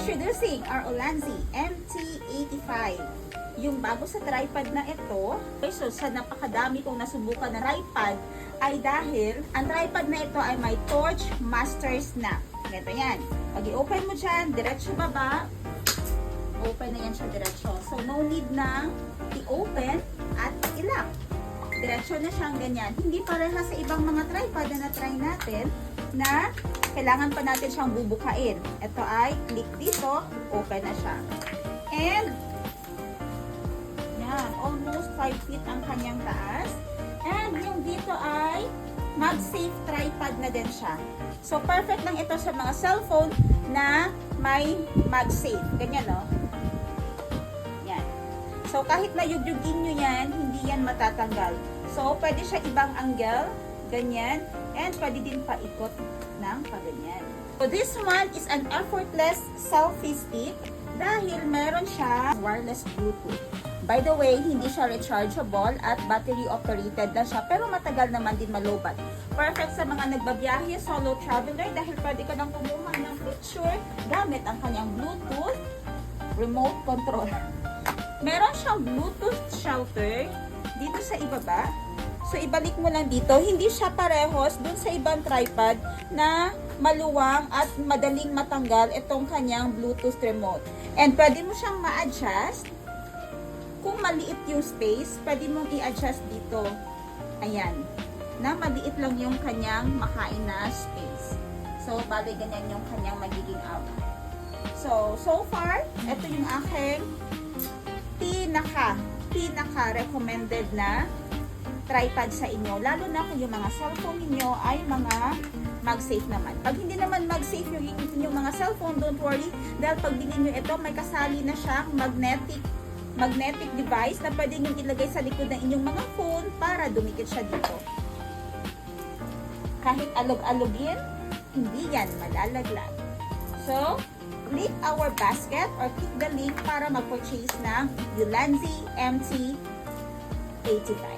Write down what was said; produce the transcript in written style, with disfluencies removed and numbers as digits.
Introducing our Ulanzi MT85. Yung bago sa tripod na ito, so sa napakadami kong nasubukan na tripod ay dahil ang tripod na ito ay may torch master snap. Ganito yan. Pag i-open mo dyan, diretso baba, open na yan siya diretso. So no need na i-open at i-lock. Diretso na siyang ganyan. Hindi pareha sa ibang mga tripod na na-try natin na kailangan pa natin siyang bubukain. Ito ay click dito, open na siya. And yan, almost 5 feet ang kanyang taas. And yung dito ay MagSafe tripod na din siya. So perfect lang ito sa mga cellphone na may MagSafe. Ganyan, no? Yan. So kahit na yugyugin nyo yan, hindi yan matatanggal. So pwede siya ibang angle, ganyan. And pwede din paikot ng paganyan. So this one is an effortless selfie stick dahil meron siya wireless Bluetooth. By the way, hindi siya rechargeable at battery operated na siya pero matagal naman din malobat. Perfect sa mga nagbabiyahe, solo traveler dahil pwede ka nang kumuha ng picture gamit ang kanyang Bluetooth remote control. Meron siyang Bluetooth shelter dito sa ibaba. So, ibalik mo lang dito. Hindi siya parehos dun sa ibang tripod na maluwang at madaling matanggal itong kanyang Bluetooth remote. And pwede mo siyang ma-adjust. Kung maliit yung space, pwede mong i-adjust dito. Ayan. Na maliit lang yung kanyang makain na space. So, bali ganyan yung kanyang magiging output. So far, ito yung aking pinaka-recommended na tripod sa inyo, lalo na kung yung mga cellphone niyo ay mga MagSafe naman. Pag hindi naman MagSafe yung inyong mga cellphone, don't worry, dahil pag bilhin nyo ito, may kasali na siyang magnetic device na pwede nyo ilagay sa likod ng inyong mga phone para dumikit siya dito. Kahit alog-alogin, hindi yan malalaglag. So, click our basket or click the link para mag-purchase ng Ulanzi MT85.